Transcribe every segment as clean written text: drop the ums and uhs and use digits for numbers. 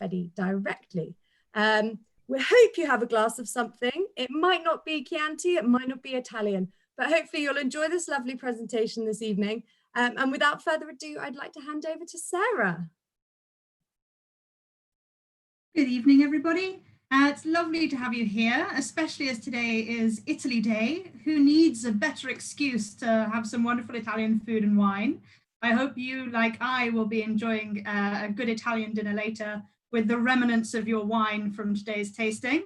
Fedi directly. We hope you have a glass of something. It might not be Chianti, it might not be Italian, but hopefully you'll enjoy this lovely presentation this evening. And without further ado, I'd like to hand over to Sarah. Good evening, everybody. It's lovely to have you here, especially as today is Italy Day. Who needs a better excuse to have some wonderful Italian food and wine? I hope you, like I, will be enjoying a good Italian dinner later with the remnants of your wine from today's tasting.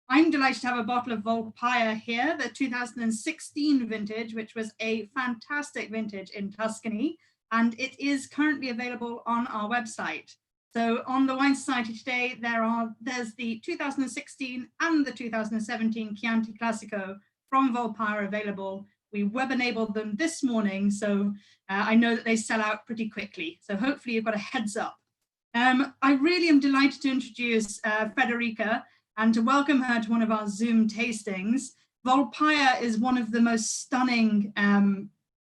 I'm delighted to have a bottle of Volpaia here, the 2016 vintage, which was a fantastic vintage in Tuscany, and it is currently available on our website. So on the Wine Society today, there's the 2016 and the 2017 Chianti Classico from Volpaia available. We web-enabled them this morning, so I know that they sell out pretty quickly. So hopefully you've got a heads up. I really am delighted to introduce Federica and to welcome her to one of our Zoom tastings. Volpaia is one of the most stunning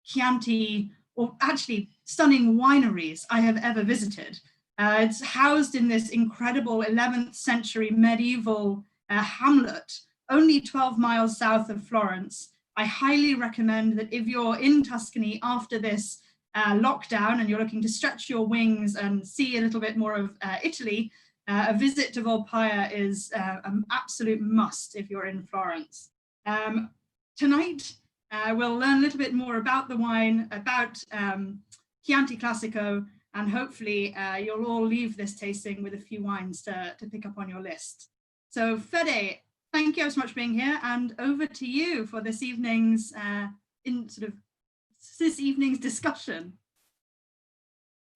Chianti, or actually stunning wineries I have ever visited. It's housed in this incredible 11th century medieval hamlet, only 12 miles south of Florence. I highly recommend that if you're in Tuscany after this lockdown and you're looking to stretch your wings and see a little bit more of Italy, a visit to Volpaia is an absolute must if you're in Florence. Tonight, we'll learn a little bit more about the wine, about Chianti Classico, and hopefully you'll all leave this tasting with a few wines to pick up on your list. So Fede, thank you so much for being here, and over to you for this evening's discussion.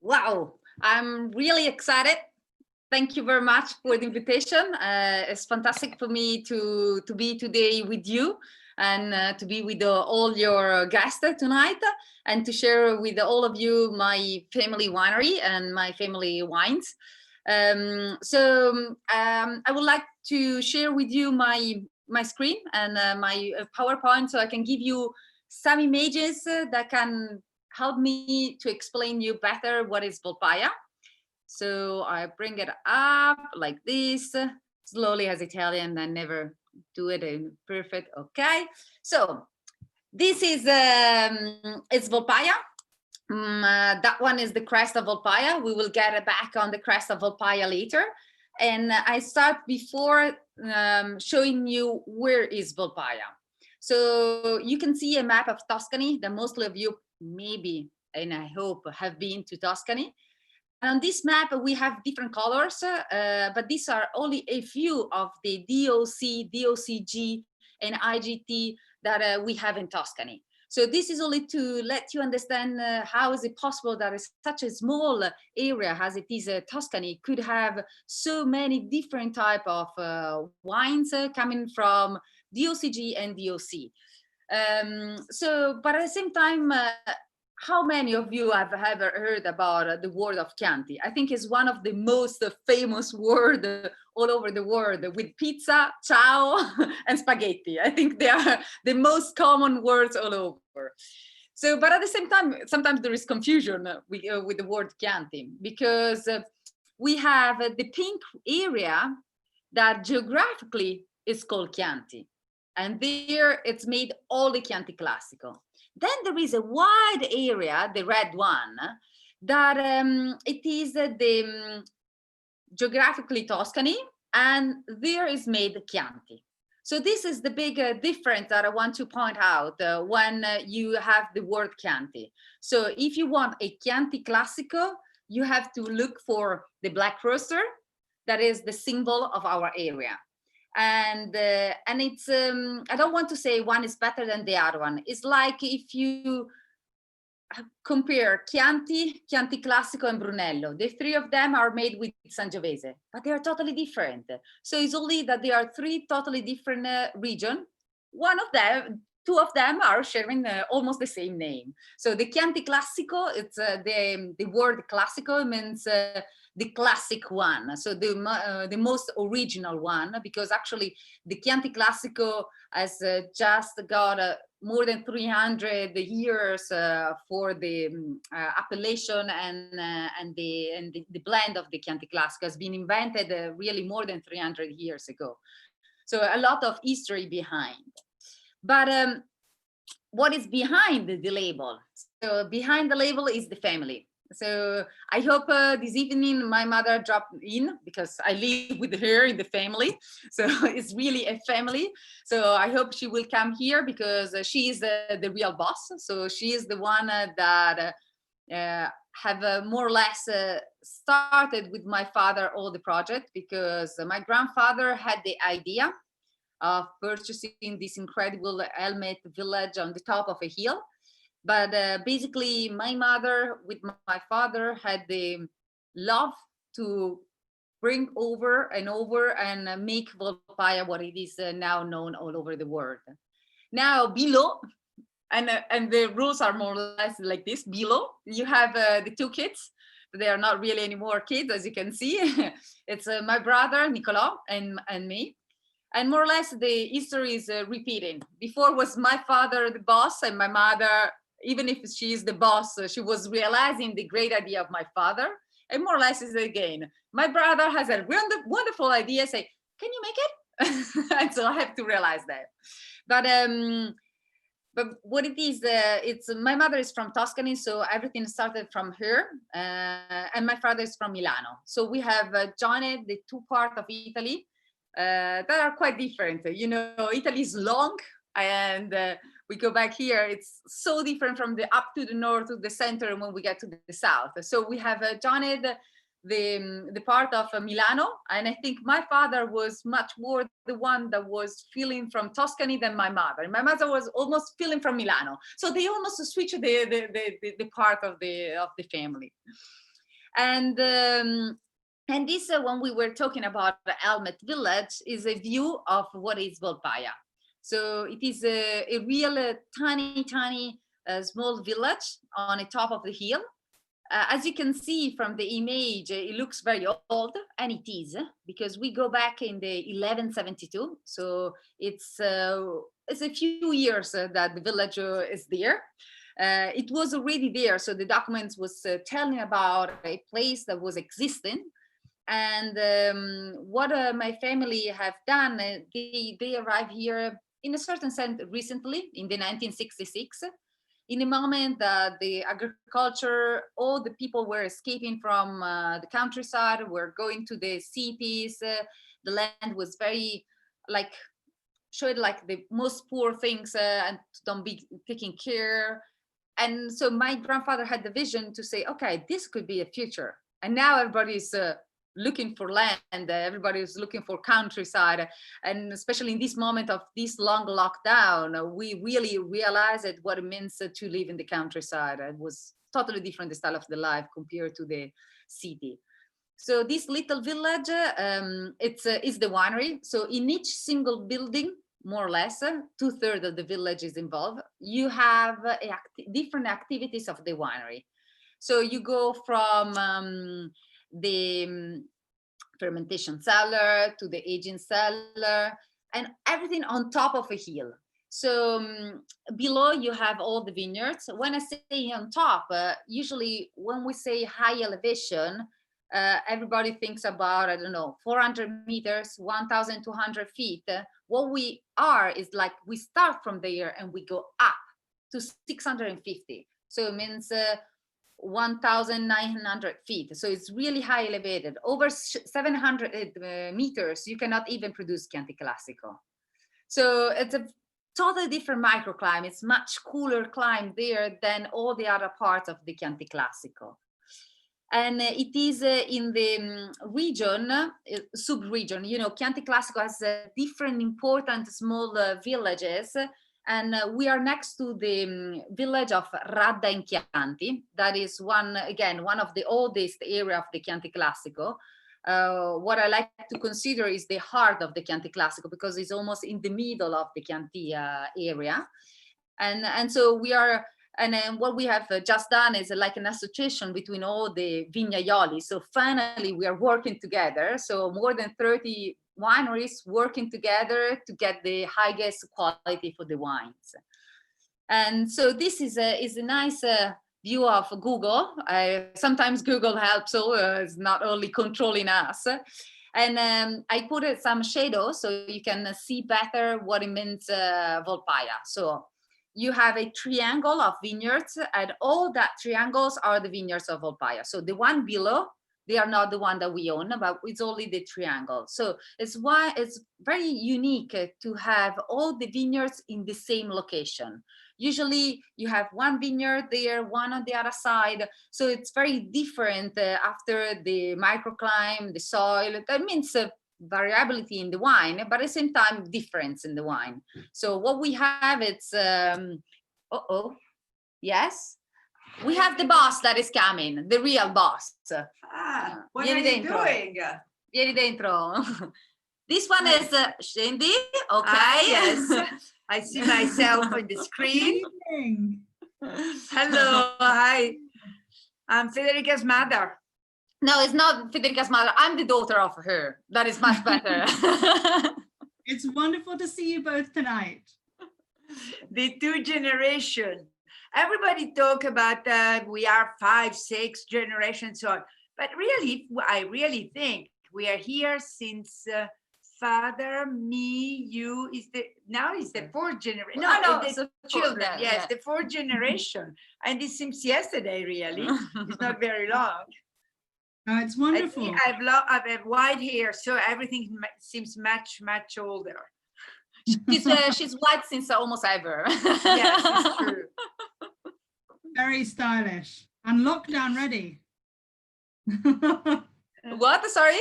Wow, I'm really excited. Thank you very much for the invitation. It's fantastic for me to be today with you and to be with all your guests tonight and to share with all of you my family winery and my family wines. I would like to share with you my screen and my PowerPoint so I can give you some images that can help me to explain you better what is Volpaia. So I bring it up like this, slowly as Italian, I never do it in perfect. Okay, so this is it's Volpaia. That one is the crest of Volpaia. We will get back on the crest of Volpaia later. And I start before showing you where is Volpaia. So you can see a map of Tuscany that most of you maybe, and I hope, have been to Tuscany. And on this map, we have different colors, but these are only a few of the DOC, DOCG, and IGT that we have in Tuscany. So this is only to let you understand how is it possible that such a small area as it is Tuscany could have so many different type of wines coming from DOCG and DOC. But at the same time, how many of you have ever heard about the word of Chianti? I think it's one of the most famous words all over the world, with pizza, ciao, and spaghetti. I think they are the most common words all over. So, but at the same time, sometimes there is confusion with the word Chianti, because we have the pink area that geographically is called Chianti. And there it's made all the Chianti Classico. Then there is a wide area, the red one, that it is the geographically Tuscany, and there is made Chianti. So this is the big difference that I want to point out when you have the word Chianti. So if you want a Chianti Classico, you have to look for the black rooster, that is the symbol of our area. And it's I don't want to say one is better than the other one. It's like if you compare Chianti, Chianti Classico, and Brunello. The three of them are made with Sangiovese, but they are totally different. So it's only that they are three totally different regions. Two of them are sharing almost the same name. So the Chianti Classico, it's the word Classico means the classic one, so the most original one, because actually the Chianti Classico has just got more than 300 years for the appellation and the blend of the Chianti Classico has been invented really more than 300 years ago. So a lot of history behind. But what is behind the label? So behind the label is the family. So I hope this evening my mother dropped in, because I live with her in the family. So it's really a family. So I hope she will come here, because she is the real boss. So she is the one that have more or less started with my father all the project, because my grandfather had the idea of purchasing this incredible helmet village on the top of a hill. But basically, my mother with my father had the love to bring over and make Volpaia what it is now known all over the world. Now below, and the rules are more or less like this. Below, you have the two kids. They are not really anymore kids, as you can see. It's my brother Nicola and me. And more or less the history is repeating. Before was my father the boss, and my mother, even if she is the boss, she was realizing the great idea of my father. And more or less is again, my brother has a wonderful idea, say, can you make it? And so I have to realize that. But what it is, it's my mother is from Tuscany, so everything started from her, and my father is from Milano. So we have joined the two parts of Italy that are quite different. You know, Italy is long, and we go back here, it's so different from the up to the north to the center, and when we get to the south. So we have joined the part of Milano, and I think my father was much more the one that was feeling from Tuscany than my mother. My mother was almost feeling from Milano, so they almost switched the part of the family. And this, when we were talking about the Helmet Village, is a view of what is Volpaia. So it is a real tiny small village on the top of the hill. As you can see from the image, it looks very old, and it is, because we go back in the 1172. So it's a few years that the village is there. It was already there, so the documents was telling about a place that was existing. And what my family have done, they arrived here in a certain sense recently, in the 1966, in the moment that the agriculture, all the people were escaping from the countryside, were going to the cities. The land was very, like, showed like the most poor things and don't be taking care. And so my grandfather had the vision to say, okay, this could be a future. And now everybody's looking for land, everybody is looking for countryside, and especially in this moment of this long lockdown, we really realized what it means to live in the countryside. It was totally different, the style of the life compared to the city. So this little village, it's the winery. So in each single building, more or less, 2/3 of the village is involved. You have different activities of the winery. So you go from the fermentation cellar to the aging cellar, and everything on top of a hill. So below you have all the vineyards. When I say on top, usually when we say high elevation, everybody thinks about, I don't know, 400 meters, 1,200 feet. What we are is like, we start from there and we go up to 650. So it means 1,900 feet. So it's really high elevated. Over 700 meters, you cannot even produce Chianti Classico. So it's a totally different microclimate. It's much cooler climate there than all the other parts of the Chianti Classico. And it is in the region, sub-region, you know, Chianti Classico has different important small villages. And we are next to the village of Radda in Chianti. That is one of the oldest area of the Chianti Classico. What I like to consider is the heart of the Chianti Classico, because it's almost in the middle of the Chianti area. And so we are, and then what we have just done is like an association between all the vignaioli. So finally we are working together. So more than 30 wineries working together to get the highest quality for the wines. And so this is a nice view of Google. Sometimes Google helps, so it's not only controlling us. And I put some shadow so you can see better what it means Volpaia. So you have a triangle of vineyards, and all that triangles are the vineyards of Volpaia. So the one below, they are not the one that we own, but it's only the triangle. So it's why it's very unique to have all the vineyards in the same location. Usually you have one vineyard there, one on the other side. So it's very different after the microclimate, the soil. That means variability in the wine, but at the same time, difference in the wine. So what we have, it's, yes, we have the boss that is coming, the real boss. What are you doing? Vieni dentro. This one is Scendi, okay. Yes, I see myself on the screen. Hello, hi. I'm Federica's mother. No, it's not Federica's mother. I'm the daughter of her. That is much better. It's wonderful to see you both tonight. The two generation. Everybody talk about we are 5, 6 generations, so on. But really, I really think we are here since father, me, you now is the 4th generation. No, the children. Yes, the 4th generation, and it seems yesterday. Really, it's not very long. It's wonderful. I have white hair, so everything seems much older. She's white since almost ever. Yes, it's true. Very stylish and lockdown ready. What? Sorry?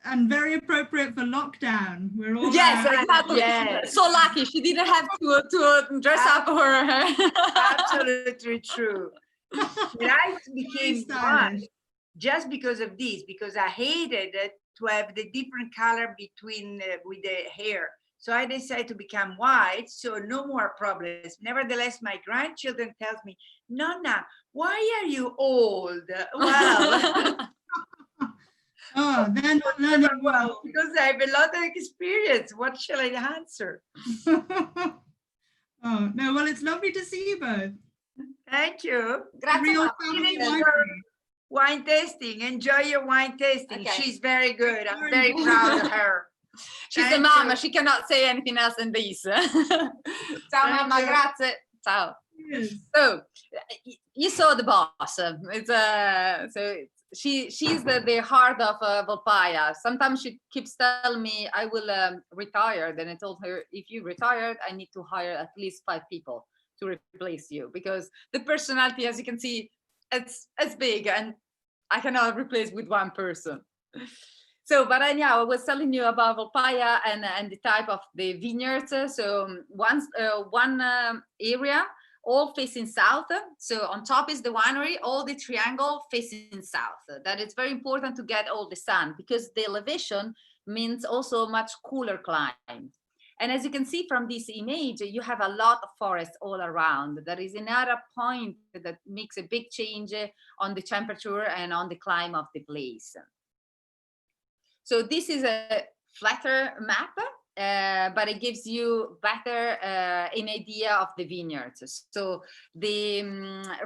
And very appropriate for lockdown. We're all exactly. Yes. So lucky she didn't have to dress up her hair. Absolutely true. I became white just because of this, because I hated it to have the different color between with the hair. So I decided to become white, so no more problems. Nevertheless, my grandchildren tells me, Nonna, why are you old? Well, they're not learning well. Because I have a lot of experience. What shall I answer? Oh, no, well, it's lovely to see you both. Thank you. Real family winery. Wine tasting. Enjoy your wine tasting. Okay. She's very good. I'm very proud of her. She's the mama. She cannot say anything else than this. Ciao, mamma. Grazie. Ciao. Yes. So you saw the boss. She's the heart of Volpaia. Sometimes she keeps telling me, I will retire. Then I told her, if you retired, I need to hire at least 5 people to replace you, because the personality, as you can see, it's big and I cannot replace with one person. So, but I was telling you about Volpaia and the type of the vineyards. So one area, all facing south. So on top is the winery, all the triangle facing south. That is very important to get all the sun, because the elevation means also much cooler climate. And as you can see from this image, you have a lot of forest all around. That is another point that makes a big change on the temperature and on the climate of the place. So this is a flatter map, but it gives you better an idea of the vineyards. So the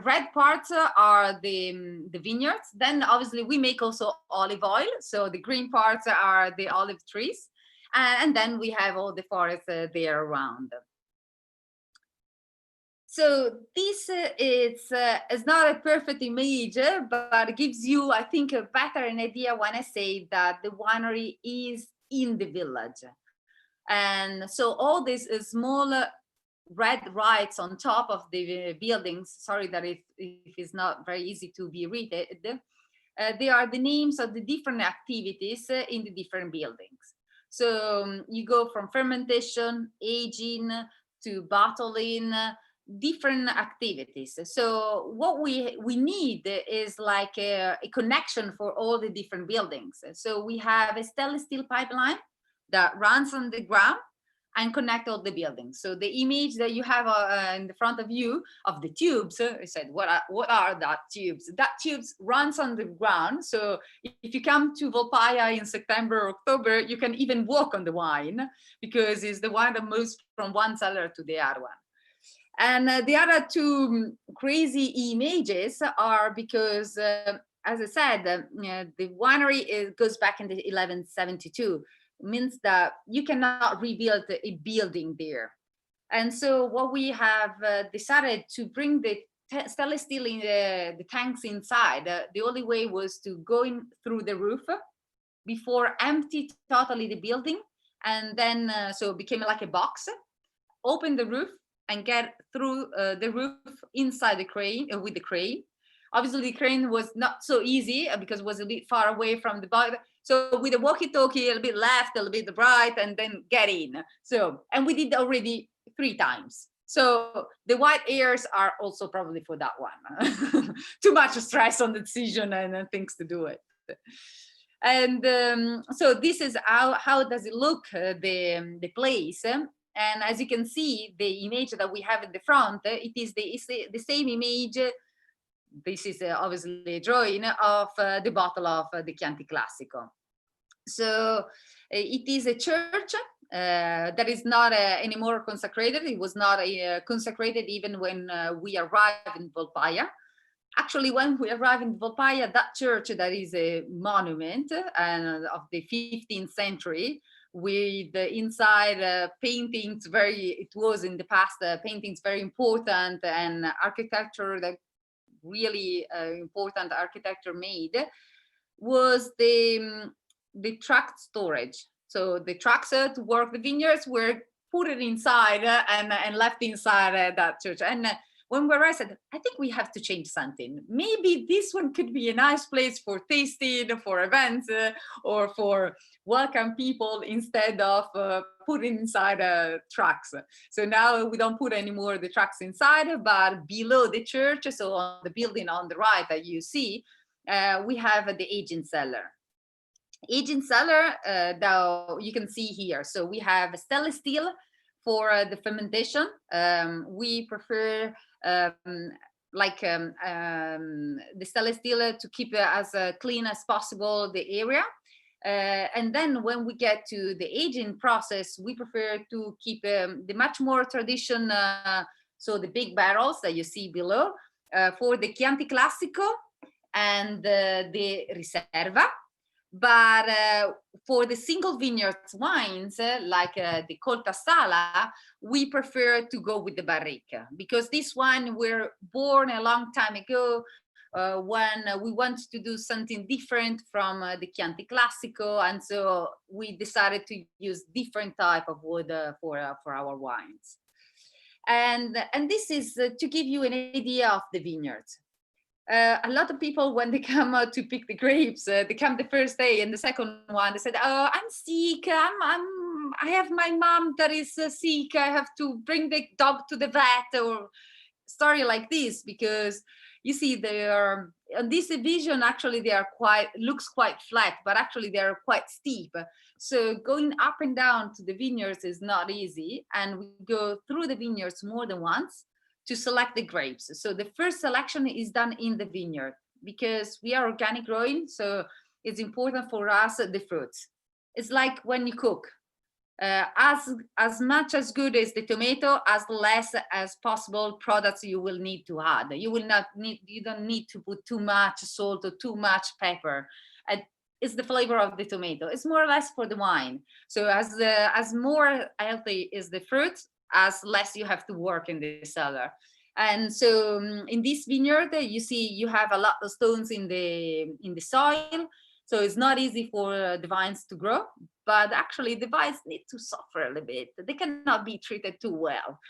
red parts are the vineyards. Then obviously we make also olive oil. So the green parts are the olive trees. And then we have all the forests there around. So this is not a perfect image, but it gives you, I think, a better an idea when I say that the winery is in the village. And so all these small red lights on top of the buildings, sorry that if it's not very easy to be read, they are the names of the different activities in the different buildings. So you go from fermentation, aging, to bottling, different activities. So what we need is like a connection for all the different buildings. So we have a stainless steel pipeline that runs on the ground and connect all the buildings. So the image that you have in the front of you of the tubes, I said, what are that tubes? That tubes runs on the ground. So if you come to Volpaia in September or October, you can even walk on the wine, because it's the wine that moves from one cellar to the other one. And the other two crazy images are because, as I said, the winery goes back in the 1172, means that you cannot rebuild a building there. And so what we have decided to bring the stainless steel in the tanks inside, the only way was to go in through the roof before empty totally the building. And then, so it became like a box, open the roof and get through the roof inside the crane, with the crane. Obviously the crane was not so easy because it was a bit far away from the body. So with a walkie-talkie, a little bit left, a little bit right, and then get in. So, and we did already 3 times. So the white hairs are also probably for that one. Too much stress on the decision and things to do it. And so this is how does it look, the place. And as you can see, the image that we have in the front, it is the same image. This is obviously a drawing of the bottle of the Chianti Classico. So it is a church that is not anymore consecrated. It was not consecrated even when we arrived in Volpaia. Actually, when we arrived in Volpaia, that church that is a monument of the 15th century, with the inside paintings, it was in the past paintings very important, and architecture that really important architecture made, was the truck storage. So the trucks to work the vineyards were put it inside and left inside that church. And when we arrived, I said, I think we have to change something. Maybe this one could be a nice place for tasting, for events, or for welcome people, instead of putting inside trucks. So now we don't put anymore the trucks inside, but below the church, so on the building on the right that you see, we have the aging cellar. Aging cellar that you can see here. So we have stainless steel for the fermentation. We prefer the stainless steel to keep as clean as possible the area. And then when we get to the aging process, we prefer to keep the much more tradition, so the big barrels that you see below, for the Chianti Classico and the Riserva. But for the single vineyards wines, like the Colta Sala, we prefer to go with the Barrique, because this wine were born a long time ago, when we wanted to do something different from the Chianti Classico, and so we decided to use different type of wood for our wines. And this is to give you an idea of the vineyards. A lot of people, when they come to pick the grapes, they come the first day, and the second one they said, "Oh, I'm sick. I have my mom that is sick. I have to bring the dog to the vet," or story like this, because you see they are on this division. Actually, they are looks quite flat, but actually they are quite steep. So going up and down to the vineyards is not easy, and we go through the vineyards more than once to select the grapes. So the first selection is done in the vineyard, because we are organic growing, so it's important for us the fruits. It's like when you cook, as much as good as the tomato, as less as possible products you will need to add. You don't need to put too much salt or too much pepper. It's the flavor of the tomato. It's more or less for the wine. So as more healthy is the fruit, as less you have to work in the cellar. And so in this vineyard, you see you have a lot of stones in the soil, so it's not easy for the vines to grow. But actually the vines need to suffer a little bit. They cannot be treated too well.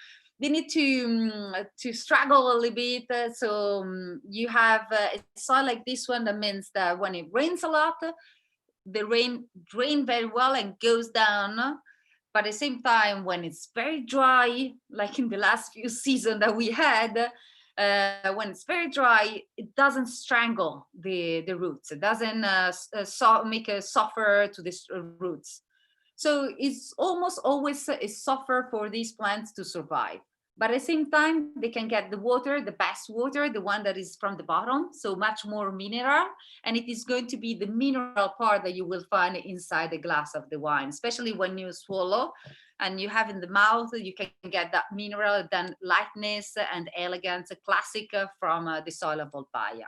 They need to struggle a little bit. So you have a soil like this one, that means that when it rains a lot, the rain drains very well and goes down. But at the same time, when it's very dry, like in the last few seasons that we had, when it's very dry, it doesn't strangle the roots. It doesn't make a suffer to the roots. So it's almost always a suffer for these plants to survive. but at the same time, they can get the water, the best water, the one that is from the bottom, so much more mineral, and it is going to be the mineral part that you will find inside the glass of the wine, especially when you swallow and you have in the mouth, you can get that mineral, then lightness and elegance, classic from the soil of Volpaia.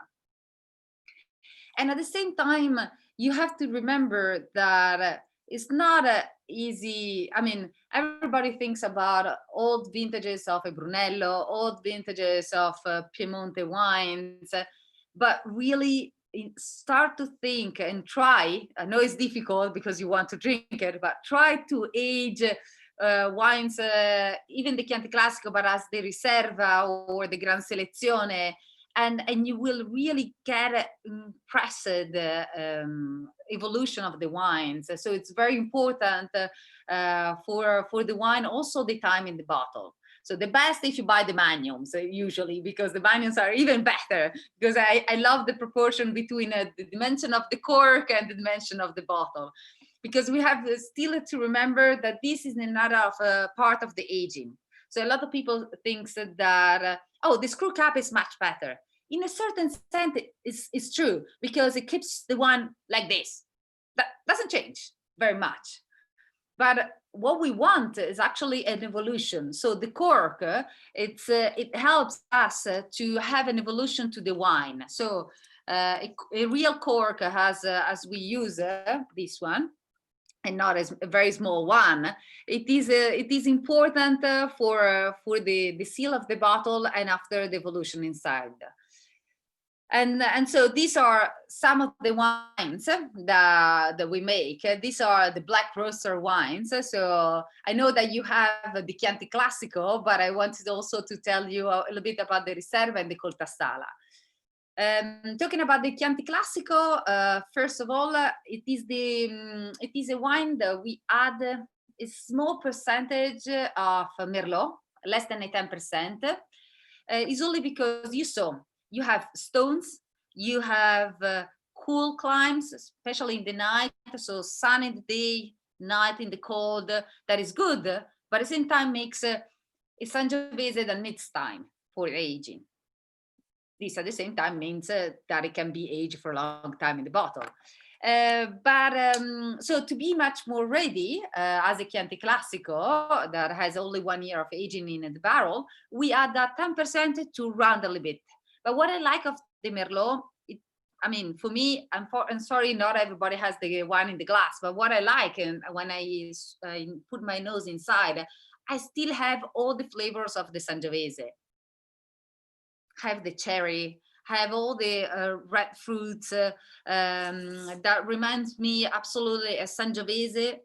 And at the same time, you have to remember that it's not easy. I mean, everybody thinks about old vintages of a Brunello, old vintages of Piemonte wines, but really start to think and try. I know it's difficult because you want to drink it, but try to age wines, even the Chianti Classico, but as the Riserva or the Gran Selezione, and you will really get impressed evolution of the wines. So it's very important for the wine, also the time in the bottle. So the best if you buy the magnums usually, because the magnums are even better, because I love the proportion between the dimension of the cork and the dimension of the bottle, because we have still to remember that this is another part of the aging. So a lot of people think that, oh, the screw cap is much better. In a certain sense, it's true, because it keeps the wine like this. That doesn't change very much. But what we want is actually an evolution. So the cork, it helps us to have an evolution to the wine. So a real cork has, as we use this one, and not as a very small one, it is important for the seal of the bottle and after the evolution inside. And so these are some of the wines that we make. These are the black roaster wines. So I know that you have the Chianti Classico, but I wanted also to tell you a little bit about the Riserva and the Coltasala. Talking about the Chianti Classico, first of all, it is a wine that we add a small percentage of Merlot, less than a 10%. It's only because you have stones, you have cool climes, especially in the night. So sun in the day, night in the cold, that is good, but at the same time makes a Sangiovese that needs time for aging. This at the same time means that it can be aged for a long time in the bottle. So to be much more ready as a Chianti Classico that has only 1 year of aging in the barrel, we add that 10% to round a little bit. But what I like of the Merlot, I mean, for me, I'm sorry, not everybody has the wine in the glass, but what I like, and when I put my nose inside, I still have all the flavors of the Sangiovese. Have the cherry, have all the red fruits, that reminds me absolutely a Sangiovese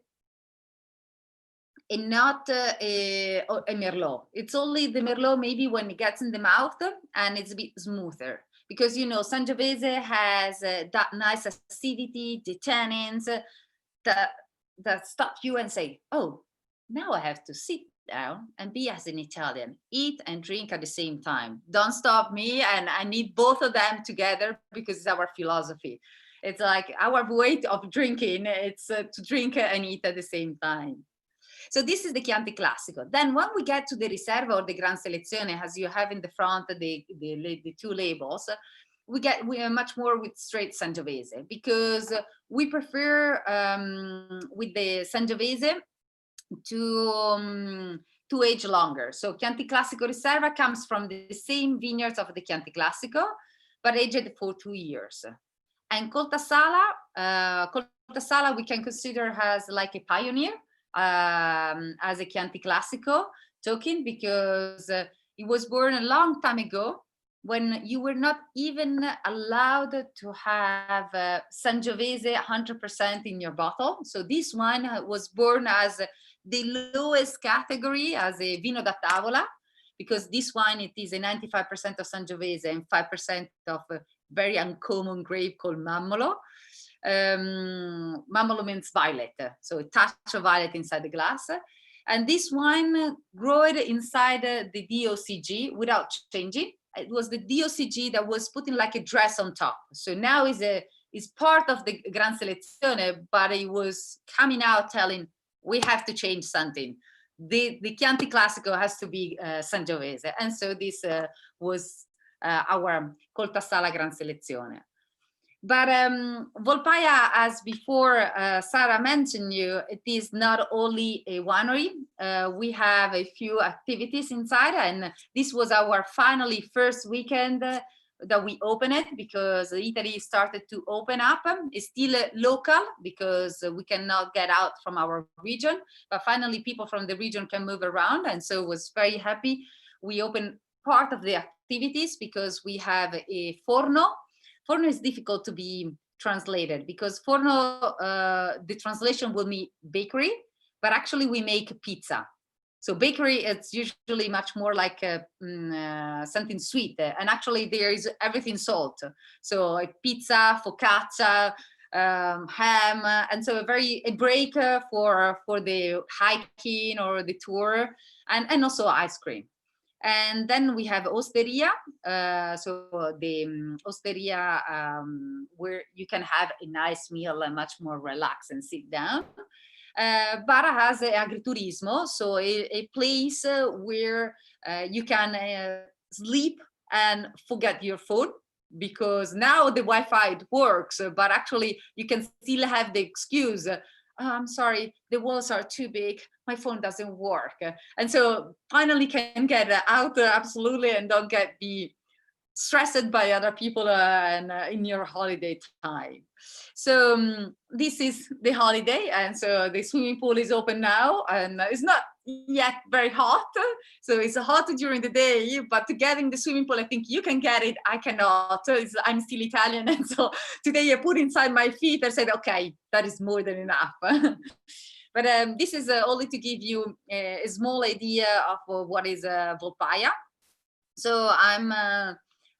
and not a Merlot. It's only the Merlot maybe when it gets in the mouth and it's a bit smoother, because Sangiovese has that nice acidity, the tannins that stop you and say, oh, now I have to sit down and be as an Italian, eat and drink at the same time. Don't stop me, and I need both of them together, because it's our philosophy. It's like our way of drinking, it's to drink and eat at the same time. So this is the Chianti Classico. Then when we get to the Riserva or the Gran Selezione, as you have in the front the two labels, we are much more with straight Sangiovese, because we prefer with the Sangiovese to age longer. So Chianti Classico Riserva comes from the same vineyards of the Chianti Classico, but aged for 2 years. And Coltasala we can consider as like a pioneer, as a Chianti Classico token, because it was born a long time ago when you were not even allowed to have Sangiovese 100% in your bottle. So this wine was born as the lowest category, as a vino da tavola, because this wine, it is a 95% of Sangiovese and 5% of a very uncommon grape called Mammolo. Mammolo means violet, so a touch of violet inside the glass. And this wine grew inside the DOCG without changing. It was the DOCG that was putting like a dress on top. So now is part of the Gran Selezione, but it was coming out telling, we have to change something. the Chianti Classico has to be Sangiovese. And so this was our Colta Sala Gran Selezione. But Volpaia, as before Sarah mentioned you, it is not only a winery. We have a few activities inside, and this was our finally first weekend that we open it, because Italy started to open up. It's still local because we cannot get out from our region, but finally people from the region can move around, and so was very happy. We opened part of the activities because we have a forno. Forno is difficult to be translated because forno, the translation will mean bakery, but actually we make pizza. So bakery, it's usually much more like something sweet, and actually there is everything salt. So like pizza, focaccia, ham, and so a break for the hiking or the tour, and also ice cream. And then we have osteria, so the osteria where you can have a nice meal and much more relaxed and sit down. Bara has agriturismo, so a place where you can sleep and forget your phone, because now the Wi-Fi works, but actually you can still have the excuse, oh, I'm sorry, the walls are too big, my phone doesn't work. And so finally can get out absolutely, and don't be stressed by other people and in your holiday time. So this is the holiday, and so the swimming pool is open now, and it's not yet very hot, so it's hot during the day, but to get in the swimming pool, I think you can get it, I cannot. I'm still Italian, and so today I put inside my feet and said, okay, that is more than enough. But this is only to give you a small idea of what is Volpaia. So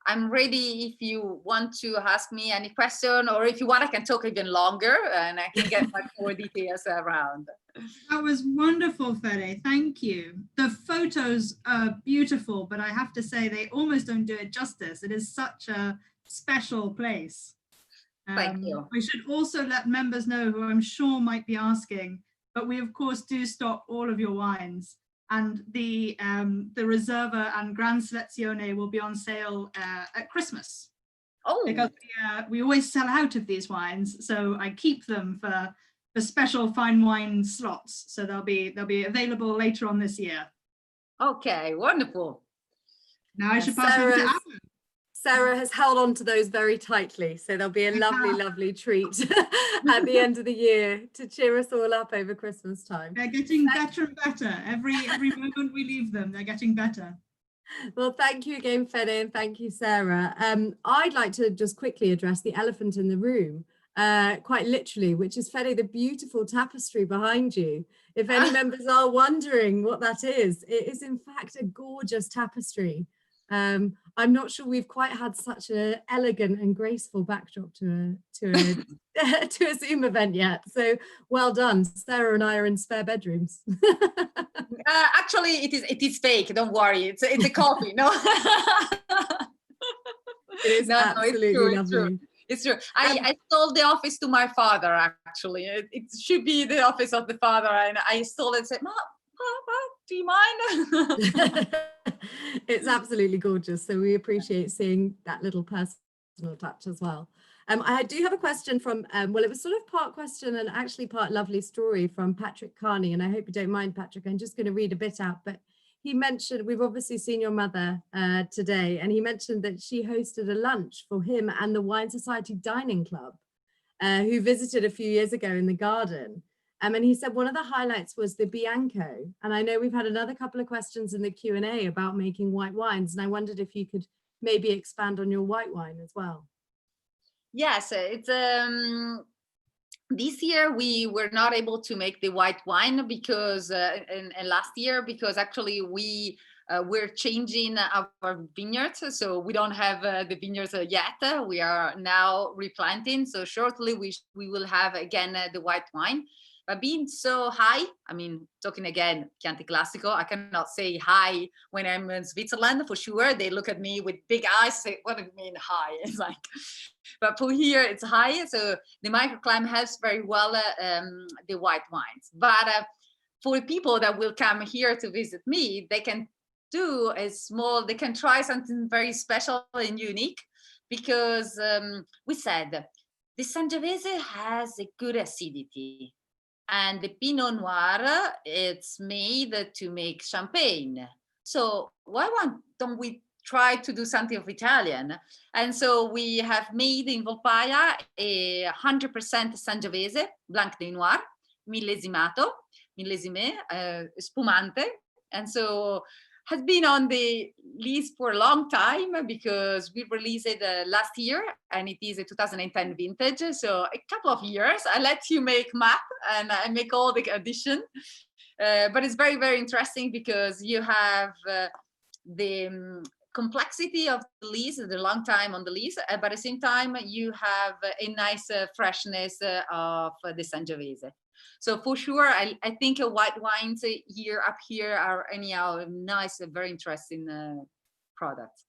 I'm ready if you want to ask me any question, or if you want, I can talk even longer and I can get much more details around. That was wonderful, Fede. Thank you. The photos are beautiful, but I have to say they almost don't do it justice. It is such a special place. Thank you. We should also let members know, who I'm sure might be asking, but we of course do stock all of your wines. And the Reserva and Gran Selezione will be on sale at Christmas. Oh, because we always sell out of these wines, so I keep them for special fine wine slots. So they'll be available later on this year. Okay, wonderful. Now I should pass over to Alan. Sarah has held on to those very tightly, so there'll be a lovely, lovely treat at the end of the year to cheer us all up over Christmas time. They're getting better and better. Every moment we leave them, they're getting better. Well, thank you again, Fede, and thank you, Sarah. I'd like to just quickly address the elephant in the room, quite literally, which is, Fede, the beautiful tapestry behind you. If any members are wondering what that is, it is in fact a gorgeous tapestry. I'm not sure we've quite had such an elegant and graceful backdrop to a Zoom event yet. So well done. Sarah and I are in spare bedrooms. Actually, it is fake. Don't worry. It's a copy. No. It is absolutely lovely. It's true. I sold the office to my father. Actually, it should be the office of the father, and I stole it and said, "Mom, do you mind?" It's absolutely gorgeous, so we appreciate seeing that little personal touch as well. I do have a question from well, it was sort of part question and actually part lovely story from Patrick Carney, and I hope you don't mind, Patrick. I'm just going to read a bit out, but he mentioned, we've obviously seen your mother today, and he mentioned that she hosted a lunch for him and the Wine Society Dining Club, who visited a few years ago in the garden. And he said one of the highlights was the Bianco. And I know we've had another couple of questions in the Q&A about making white wines. And I wondered if you could maybe expand on your white wine as well. Yes, it's this year we were not able to make the white wine because and last year, because actually we're changing our vineyards, so we don't have the vineyards yet. We are now replanting, so shortly we will have again the white wine. But being so high, I mean, talking again, Chianti Classico, I cannot say hi when I'm in Switzerland for sure. They look at me with big eyes, say, what do you mean high? It's like, but for here it's high. So the microclimate helps very well the white wines. But for people that will come here to visit me, they can do they can try something very special and unique, because we said the Sangiovese has a good acidity, and the Pinot Noir, it's made to make champagne. So why don't we try to do something of Italian? And so we have made in Volpaia a 100% Sangiovese, Blanc de Noir, millesime, spumante. And so has been on the list for a long time, because we released it last year, and it is a 2010 vintage. So a couple of years. I let you make math, and I make all the addition. But it's very, very interesting, because you have the complexity of the lease, the long time on the lease, but at the same time you have a nice freshness of the Sangiovese. So for sure, I think white wines up here are anyhow nice, very interesting products.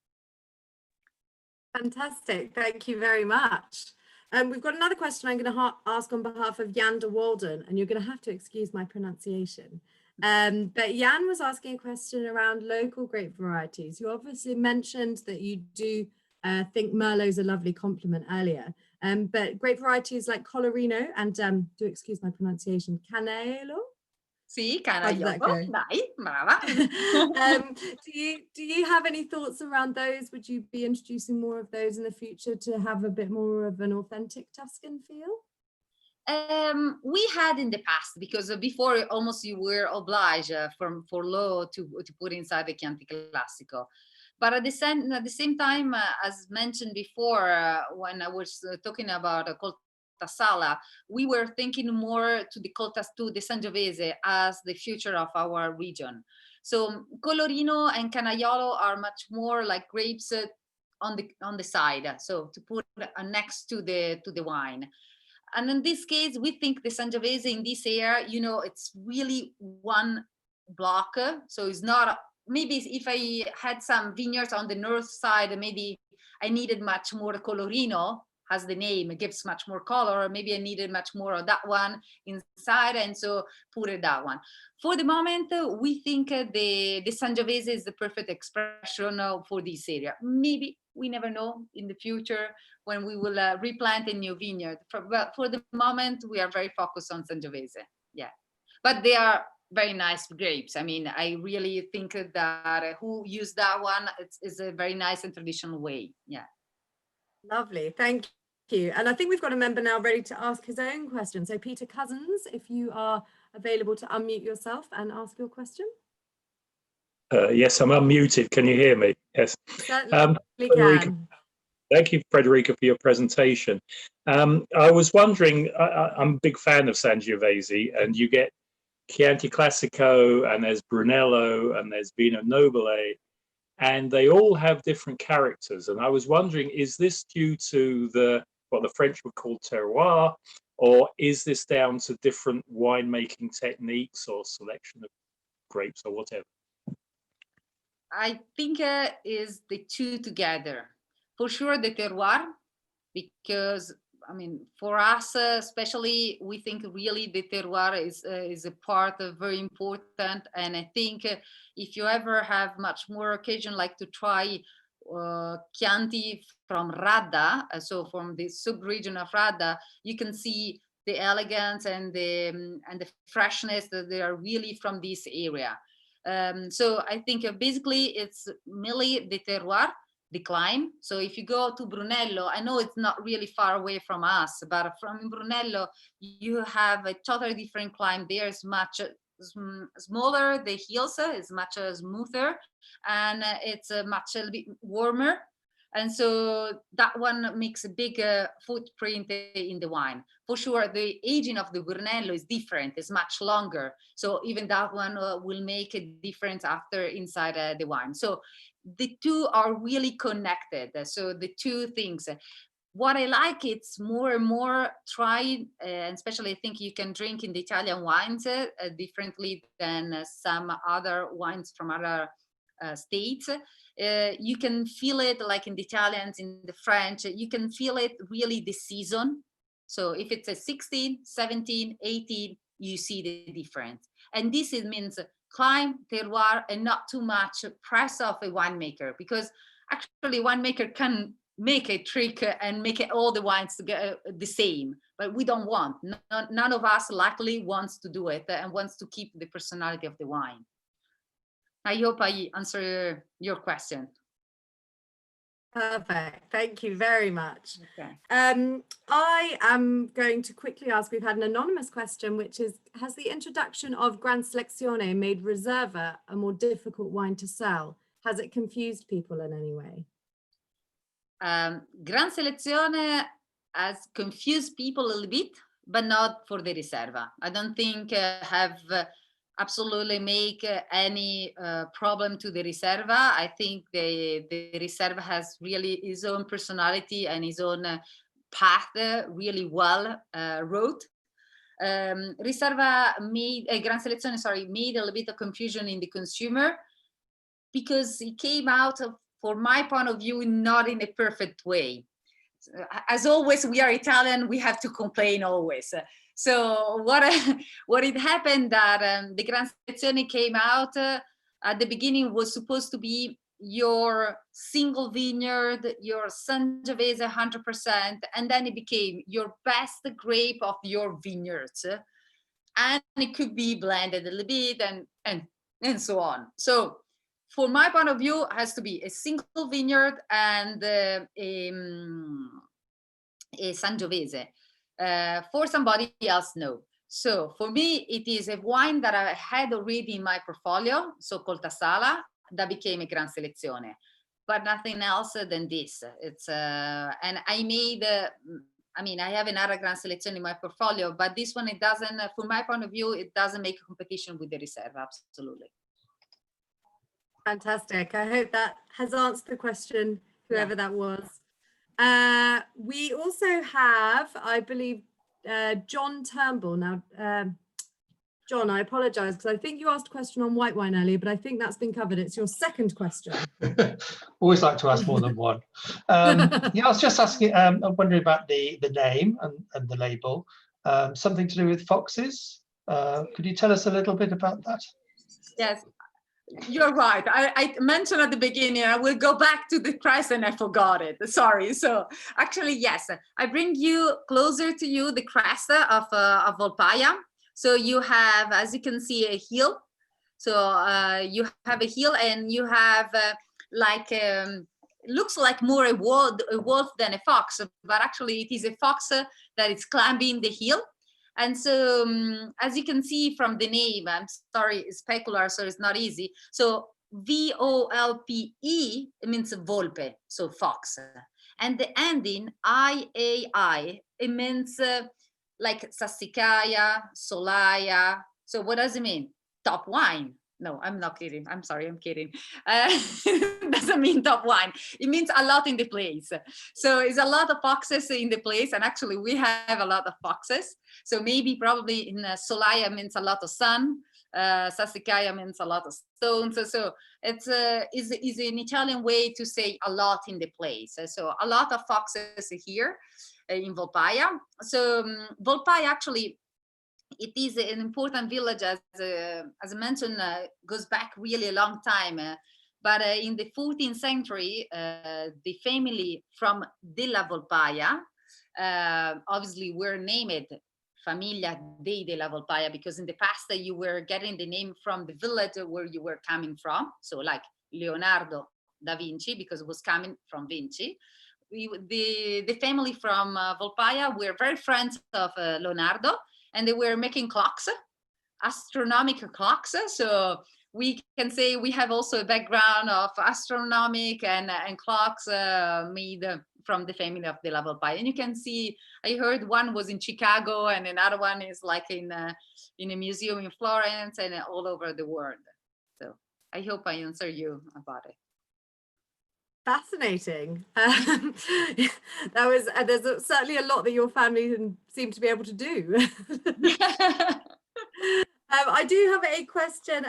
Fantastic, thank you very much. We've got another question I'm going to ask on behalf of Jan de Walden, and you're going to have to excuse my pronunciation. But Jan was asking a question around local grape varieties. You obviously mentioned that you do think Merlot's a lovely compliment earlier, but grape varieties like Colorino and, do excuse my pronunciation, Canaiolo? Sì, Canaiolo, dai, brava. Do you have any thoughts around those? Would you be introducing more of those in the future to have a bit more of an authentic Tuscan feel? We had in the past, because before almost you were obliged for law to put inside the Chianti Classico. But at the same time, as mentioned before, when I was talking about Colta Sala, we were thinking more to the Sangiovese as the future of our region. So Colorino and Canaiolo are much more like grapes on the side, so to put next to the wine. And in this case, we think the Sangiovese in this area, it's really one block. So it's not, maybe if I had some vineyards on the north side, maybe I needed much more Colorino, as the name, it gives much more color. Maybe I needed much more of that one inside, and so put it that one. For the moment, we think the Sangiovese is the perfect expression for this area. Maybe, we never know in the future when we will replant a new vineyard. But for the moment, we are very focused on Sangiovese. Yeah, but they are very nice grapes. I mean, I really think that who used that one, it's a very nice and traditional way. Yeah. Lovely, thank you. And I think we've got a member now ready to ask his own question. So Peter Cousins, if you are available to unmute yourself and ask your question. Yes, I'm unmuted. Can you hear me? Yes. Certainly can. Thank you, Federica, for your presentation. I was wondering, I'm a big fan of Sangiovese, and you get Chianti Classico, and there's Brunello, and there's Vino Nobile, and they all have different characters. And I was wondering, is this due to what the French would call terroir, or is this down to different winemaking techniques or selection of grapes or whatever? I think is the two together. For sure, the terroir, because I mean, for us especially, we think really the terroir is a part of very important. And I think if you ever have much more occasion, like to try Chianti from Radda, so from the sub-region of Radda, you can see the elegance and the freshness that they are really from this area. So I think basically it's mainly the terroir, the climb. So if you go to Brunello, I know it's not really far away from us, but from Brunello, you have a totally different climb. There's much smaller, the hills is much smoother, and it's a little bit warmer. And so that one makes a big footprint in the wine. For sure, the aging of the Brunello is different, it's much longer. So even that one will make a difference after inside the wine. So the two are really connected. So the two things. What I like, it's more and more tried, and especially I think you can drink in the Italian wines differently than some other wines from other states. You can feel it like in the Italians, in the French, you can feel it really the season. So if it's a 16, 17, 18, you see the difference. And this it means climate, terroir, and not too much press of a winemaker, because actually winemaker can make a trick and make it all the wines together the same, but we don't want. None of us likely wants to do it and wants to keep the personality of the wine. I hope I answer your question. Perfect. Thank you very much. Okay. I am going to quickly ask, we've had an anonymous question, which is, has the introduction of Gran Selezione made Reserva a more difficult wine to sell? Has it confused people in any way? Gran Selezione has confused people a little bit, but not for the Riserva. I don't think have absolutely make any problem to the Riserva. I think the Riserva has really his own personality and his own path really well wrote. Riserva made, Gran Selezione, sorry, made a little bit of confusion in the consumer because it came out of, for my point of view, not in a perfect way. As always, we are Italian, we have to complain always. So what it happened that the Gran Selezione came out at the beginning was supposed to be your single vineyard, your Sangiovese 100%, and then it became your best grape of your vineyards. And it could be blended a little bit and so on. So for my point of view, it has to be a single vineyard and a Sangiovese. For somebody else, no. So for me, it is a wine that I had already in my portfolio, so called Tassala, that became a Gran Selezione, but nothing else than this. It's and I made. I mean, I have another Gran Selezione in my portfolio, but this one, it doesn't. From my point of view, it doesn't make a competition with the Riserva. Absolutely. Fantastic. I hope that has answered the question, whoever that was. We also have, I believe, John Turnbull. Now, John, I apologize because I think you asked a question on white wine earlier, but I think that's been covered. It's your second question. Always like to ask more than one. Yeah, I was just asking, I'm wondering about the name and the label. Something to do with foxes. Could you tell us a little bit about that? Yes. You're right. I mentioned at the beginning, I will go back to the crest and I forgot it. Sorry. So actually, yes, I bring you closer to you the crest of Volpaia. So you have, as you can see, a hill. So you have a hill and you have it looks like more a wolf than a fox, but actually it is a fox that is climbing the hill. And so, as you can see from the name, I'm sorry, it's specular, so it's not easy. So V-O-L-P-E means volpe, so fox. And the ending, I-A-I, it means like sassicaia, solaia. So what does it mean? Top wine. No, I'm not kidding. I'm sorry, I'm kidding. Doesn't mean top wine. It means a lot in the place. So it's a lot of foxes in the place. And actually we have a lot of foxes. So maybe probably in Solaia means a lot of sun. Sassicaia means a lot of stones. So it's an Italian way to say a lot in the place. So a lot of foxes here in Volpaia. So Volpaia actually, it is an important village, as I mentioned, goes back really a long time. But in the 14th century, the family from Della Volpaia, obviously were named Famiglia dei Della Volpaia, because in the past you were getting the name from the village where you were coming from. So like Leonardo da Vinci, because it was coming from Vinci. The family from Volpaia were very friends of Leonardo, and they were making clocks, astronomical clocks. So we can say we have also a background of astronomic and clocks made from the family of Della Volpaia. And you can see, I heard one was in Chicago and another one is like in a museum in Florence and all over the world. So I hope I answer you about it. Fascinating. That was there's certainly a lot that your family seem to be able to do. I do have a question.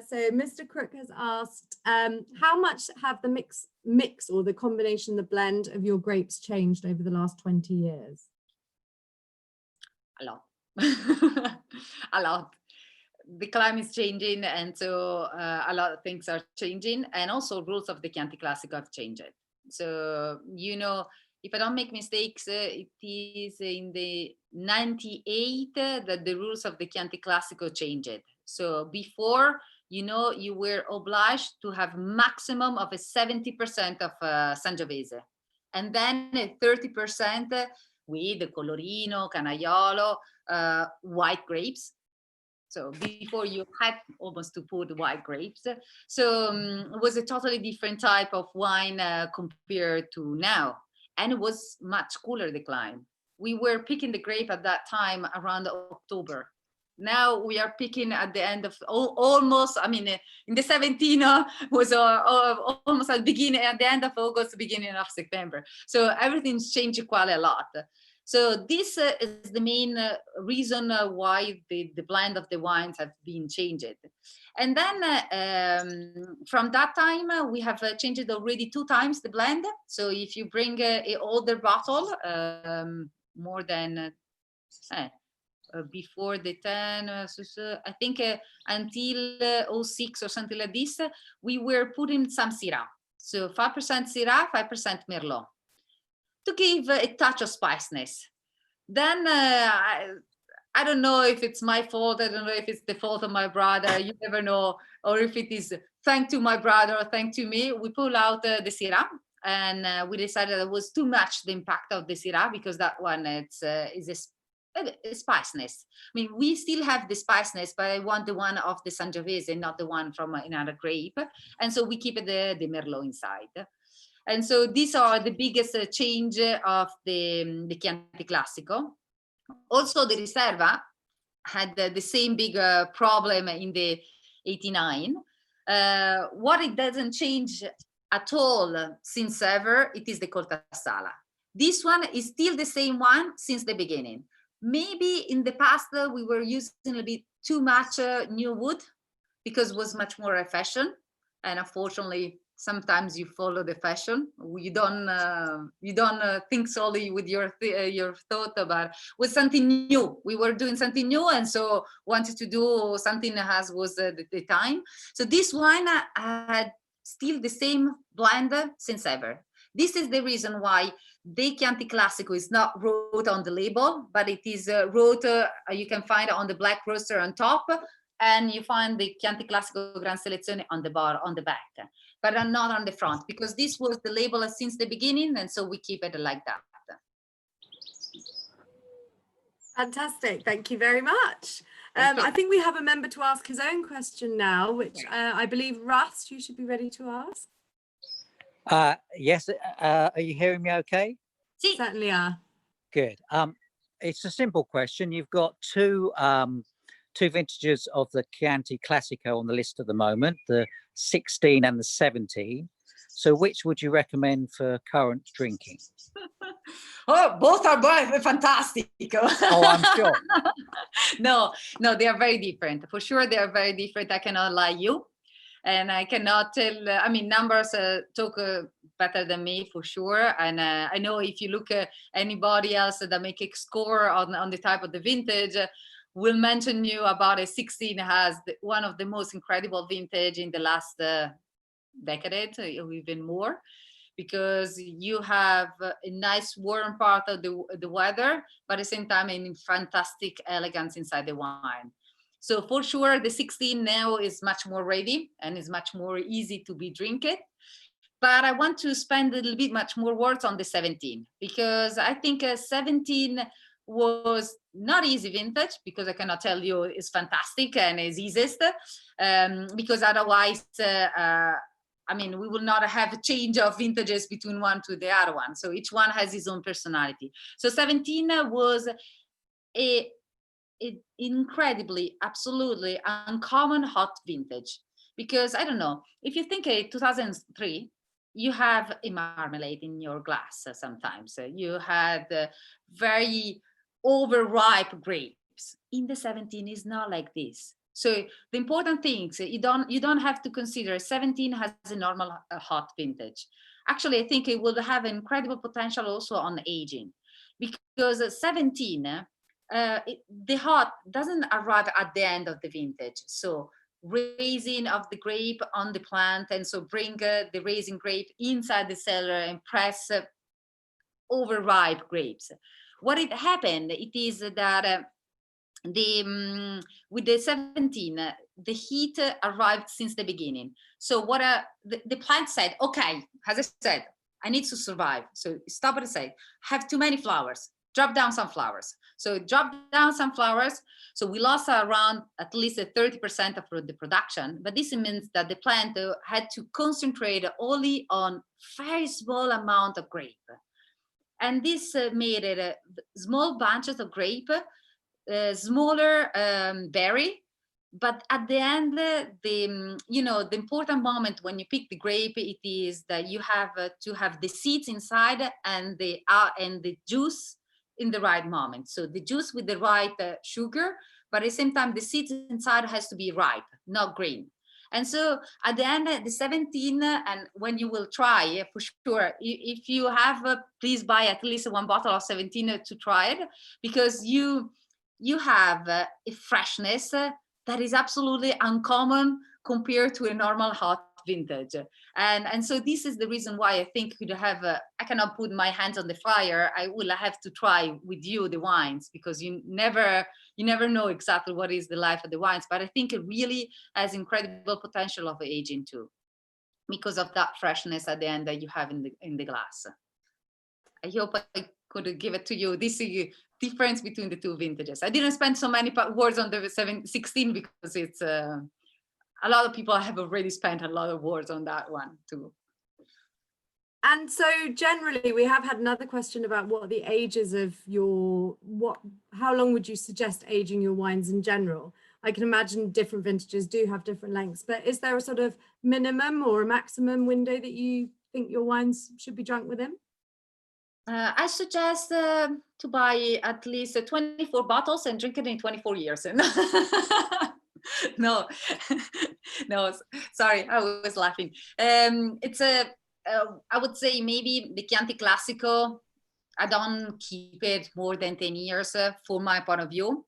So Mr. Crook has asked, how much have the mix or the combination, the blend of your grapes changed over the last 20 years? A lot. a lot. The climate is changing, and so a lot of things are changing, and also rules of the Chianti Classico have changed. So, you know, if I don't make mistakes, it is in the 98 that the rules of the Chianti Classico changed. So before, you know, you were obliged to have maximum of a 70% of Sangiovese, and then 30% with the Colorino, Canaiolo, white grapes. So before you had almost to put white grapes. So it was a totally different type of wine compared to now. And it was much cooler, the climate. We were picking the grape at that time around October. Now we are picking at the end of almost, I mean, in the 17 was almost at the end of August, beginning of September. So everything's changed quite a lot. So this is the main reason why the blend of the wines have been changed. And then from that time, we have changed already 2 times the blend. So if you bring an older bottle, more than before the 10, I think until 06 or something like this, we were putting some Syrah. So 5% Syrah, 5% Merlot, to give a touch of spiciness. Then I don't know if it's my fault. I don't know if it's the fault of my brother. You never know. Or if it is thanks to my brother or thanks to me. We pull out the Syrah, and we decided it was too much the impact of the Syrah, because that one is a spiciness. I mean, we still have the spiciness, but I want the one of the Sangiovese, not the one from another grape. And so we keep the Merlot inside. And so these are the biggest change of the Chianti Classico. Also, the Riserva had the same big problem in the 89. What it doesn't change at all since ever, it is the Coltasala. This one is still the same one since the beginning. Maybe in the past we were using a bit too much new wood because it was much more a fashion, and unfortunately sometimes you follow the fashion. You don't think solely with your thought about was something new. We were doing something new, and so wanted to do something as was the time. So this wine had still the same blend since ever. This is the reason why the Chianti Classico is not wrote on the label, but it is wrote, you can find it on the black roster on top, and you find the Chianti Classico Gran Selezione on the bar, on the back, but not on the front, because this was the label since the beginning, and so we keep it like that. Fantastic, thank you very much. I think we have a member to ask his own question now, which I believe, Russ, you should be ready to ask. Yes, are you hearing me okay? Certainly are. Good. It's a simple question. You've got two vintages of the Chianti Classico on the list at the moment, the 16 and the 17. So which would you recommend for current drinking? Oh, both are fantastic. Oh, I'm sure. No, they are very different. For sure, they are very different. I cannot lie you. And I cannot tell, I mean, numbers talk better than me for sure. And I know if you look at anybody else that make a score on the type of the vintage, will mention you about a 16 has one of the most incredible vintage in the last decade, or even more, because you have a nice warm part of the weather, but at the same time, a fantastic elegance inside the wine. So for sure, the 16 now is much more ready and is much more easy to be drinking. But I want to spend a little bit much more words on the 17, because I think 17 was not easy vintage, because I cannot tell you it's fantastic and is easiest, because otherwise, I mean, we will not have a change of vintages between one to the other one. So each one has its own personality. So 17 was a incredibly, absolutely uncommon hot vintage, because I don't know, if you think 2003, you have a marmalade in your glass sometimes. You had very overripe grapes. In the 17 is not like this. So the important things, you don't have to consider 17 has a normal hot vintage. Actually, I think it will have incredible potential also on aging, because 17 the hop doesn't arrive at the end of the vintage. So raising of the grape on the plant, and so bring the raising grape inside the cellar and press overripe grapes. What it happened, it is that with the 17, the heat arrived since the beginning. So what the plant said, okay, as I said, I need to survive. So stop and say, have too many flowers, drop down some flowers. So drop down some flowers. So we lost around at least 30% of the production, but this means that the plant had to concentrate only on very small amount of grape. And this made it small bunches of grape, smaller berry, but at the end, the important moment when you pick the grape, it is that you have to have the seeds inside and the juice in the right moment. So the juice with the right sugar, but at the same time, the seeds inside has to be ripe, not green. And so at the end, the 17, and when you will try, for sure, if you have, please buy at least one bottle of 17 to try it, because you have a freshness that is absolutely uncommon compared to a normal hot vintage. And so this is the reason why I think could have, I cannot put my hands on the fire. I will have to try with you the wines, because you never know exactly what is the life of the wines, but I think it really has incredible potential of aging too, because of that freshness at the end that you have in the glass. I hope I could give it to you. This is the difference between the two vintages. I didn't spend so many words on the 16 because it's a lot of people have already spent a lot of words on that one too. And so generally we have had another question about what are the ages of how long would you suggest aging your wines in general? I can imagine different vintages do have different lengths, but is there a sort of minimum or a maximum window that you think your wines should be drunk within? I suggest to buy at least 24 bottles and drink it in 24 years. No, sorry, I was laughing. It's I would say maybe the Chianti Classico, I don't keep it more than 10 years for my point of view,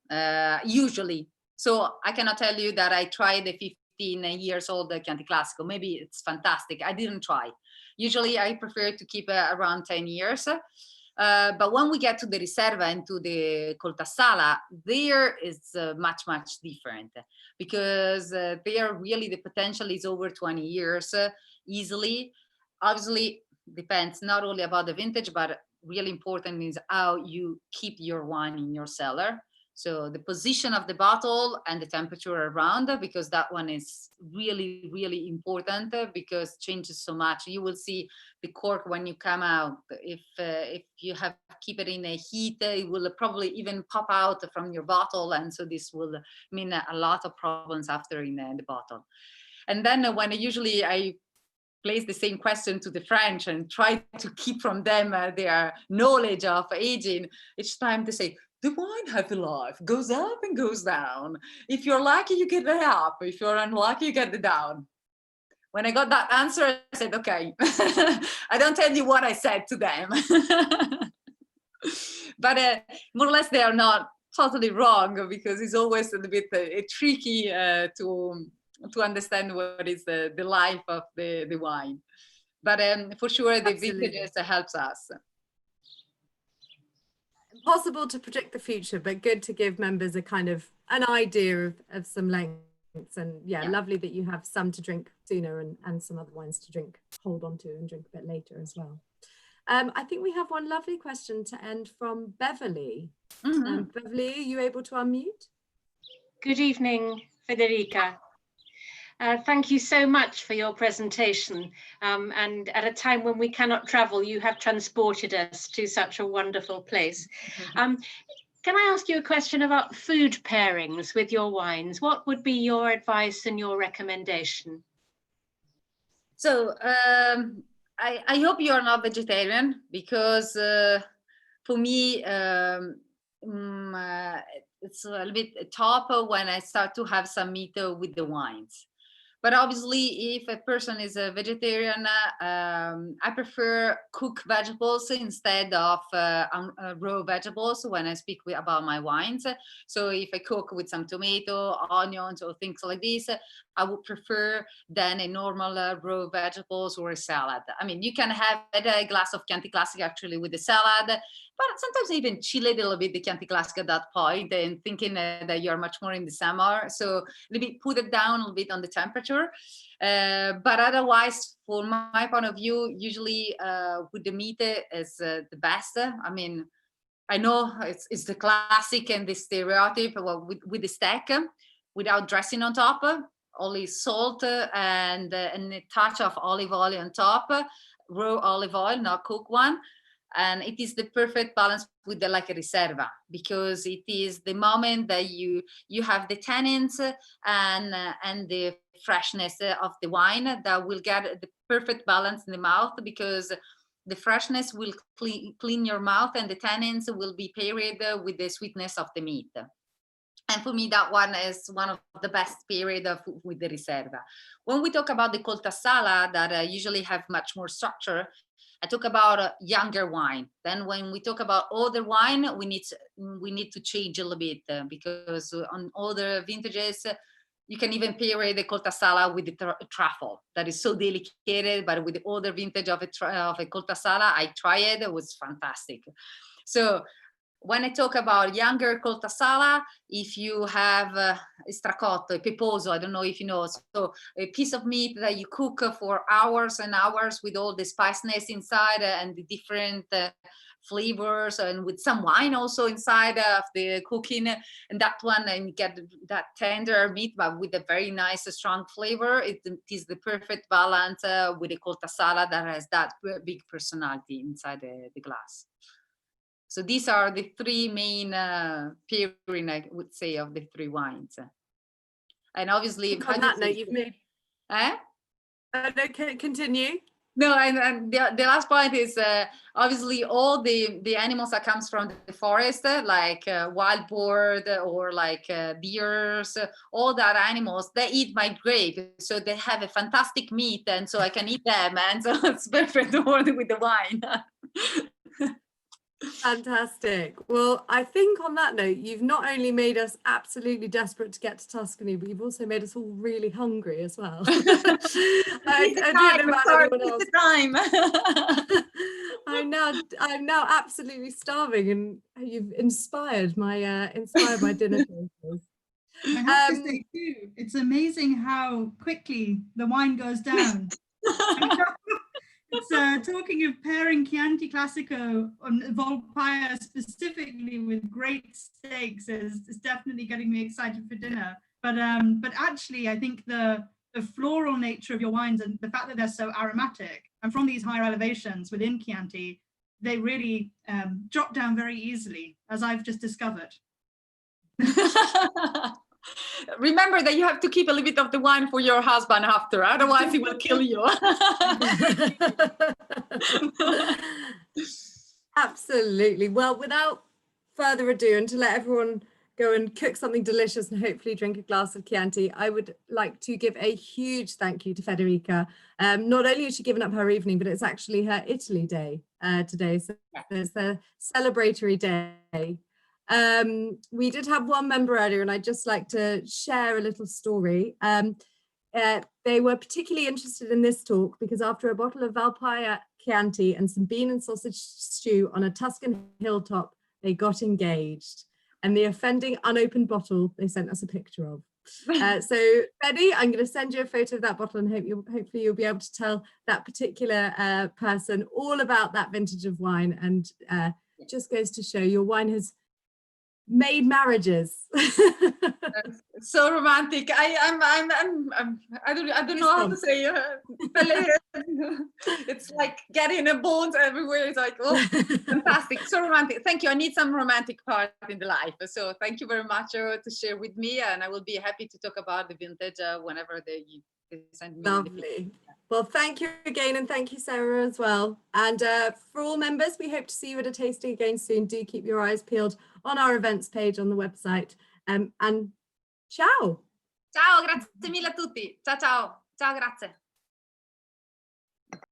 usually. So I cannot tell you that I tried the 15 years old Chianti Classico. Maybe it's fantastic. I didn't try. Usually I prefer to keep around 10 years. But when we get to the Riserva and to the Coltasala, there is much different, because there really the potential is over 20 years easily. Obviously, depends not only about the vintage, but really important is how you keep your wine in your cellar. So the position of the bottle and the temperature around, because that one is really important, because it changes so much. You will see the cork when you come out. If you have keep it in a heat, it will probably even pop out from your bottle, and so this will mean a lot of problems after in the bottle. And then when I place the same question to the French and try to keep from them their knowledge of aging, each time they say, the wine has a life, goes up and goes down. If you're lucky, you get the up. If you're unlucky, you get the down. When I got that answer, I said, okay, I don't tell you what I said to them. But more or less, they are not totally wrong, because it's always a little bit tricky to understand what is the life of the wine. But for sure, the vintages helps us. Impossible to predict the future, but good to give members a kind of an idea of some lengths. And yeah, lovely that you have some to drink sooner and some other wines to hold on to and drink a bit later as well. I think we have one lovely question to end from Beverly. Beverly, are you able to unmute? Good evening, Federica. Thank you so much for your presentation. And at a time when we cannot travel, you have transported us to such a wonderful place. Can I ask you a question about food pairings with your wines? What would be your advice and your recommendation? So I hope you are not vegetarian, because for me, it's a little bit tough when I start to have some meat with the wines. But obviously, if a person is a vegetarian, I prefer cooked vegetables instead of raw vegetables when I speak about my wines. So if I cook with some tomato, onions, or things like this, I would prefer than a normal raw vegetables or a salad. I mean, you can have a glass of Chianti Classico actually with the salad, but sometimes even chill it a little bit, the Chianti Classico at that point, and thinking that you're much more in the summer. So a little bit, put it down a little bit on the temperature. But otherwise, for my point of view, usually with the meat is the best. I mean, I know it's the classic and the stereotype with the steak without dressing on top, only salt and a touch of olive oil on top, raw olive oil, not cooked one. And it is the perfect balance with the like a riserva, because it is the moment that you have the tannins and the freshness of the wine that will get the perfect balance in the mouth, because the freshness will clean your mouth and the tannins will be paired with the sweetness of the meat. And for me, that one is one of the best period with the riserva. When we talk about the coltasala that usually have much more structure, I talk about younger wine. Then when we talk about older wine, we need to change a little bit because on older vintages, you can even pair the coltasala with the truffle. That is so delicate, but with the older vintage of a coltasala, I tried it was fantastic. So when I talk about younger coltasala, if you have a stracotto, a peposo, I don't know if you know, so a piece of meat that you cook for hours and hours with all the spiciness inside and the different flavors, and with some wine also inside of the cooking, and that one, and you get that tender meat but with a very nice strong flavor. It is the perfect balance with a coltasala that has that big personality inside the glass. So these are the three main pairing, I would say, of the three wines. And obviously, on that note, you've made. Okay, continue. No, and the last point is obviously all the animals that comes from the forest, like wild boar or like deers, all that animals, they eat my grape, so they have a fantastic meat, and so I can eat them, and so it's perfect with the wine. Fantastic. Well, I think on that note, you've not only made us absolutely desperate to get to Tuscany, but you've also made us all really hungry as well. I don't know about anyone else. I'm now absolutely starving, and you've inspired my dinner choices. I have to say too, it's amazing how quickly the wine goes down. It's talking of pairing Chianti Classico on Volpaia specifically with great steaks is definitely getting me excited for dinner. But actually, I think the floral nature of your wines and the fact that they're so aromatic, and from these higher elevations within Chianti, they really drop down very easily, as I've just discovered. Remember that you have to keep a little bit of the wine for your husband after, otherwise he will kill you. Absolutely. Well, without further ado, and to let everyone go and cook something delicious and hopefully drink a glass of Chianti, I would like to give a huge thank you to Federica. Not only has she given up her evening, but it's actually her Italy day today. So it's a celebratory day. We did have one member earlier, and I'd just like to share a little story. They were particularly interested in this talk because after a bottle of Volpaia Chianti and some bean and sausage stew on a Tuscan hilltop, they got engaged. And the offending unopened bottle they sent us a picture of. So Fedi, I'm going to send you a photo of that bottle, and hopefully you'll be able to tell that particular person all about that vintage of wine. And it just goes to show your wine has made marriages. So romantic. I don't know how to say it's like getting a bones everywhere. It's like, oh, fantastic, so romantic. Thank you. I need some romantic part in the life, so thank you very much to share with me, and I will be happy to talk about the vintage whenever they send me. Lovely. Well, thank you again, and thank you, Sarah, as well. And for all members, we hope to see you at a tasting again soon. Do keep your eyes peeled on our events page on the website. And ciao. Ciao, grazie mille a tutti. Ciao, ciao. Ciao, grazie.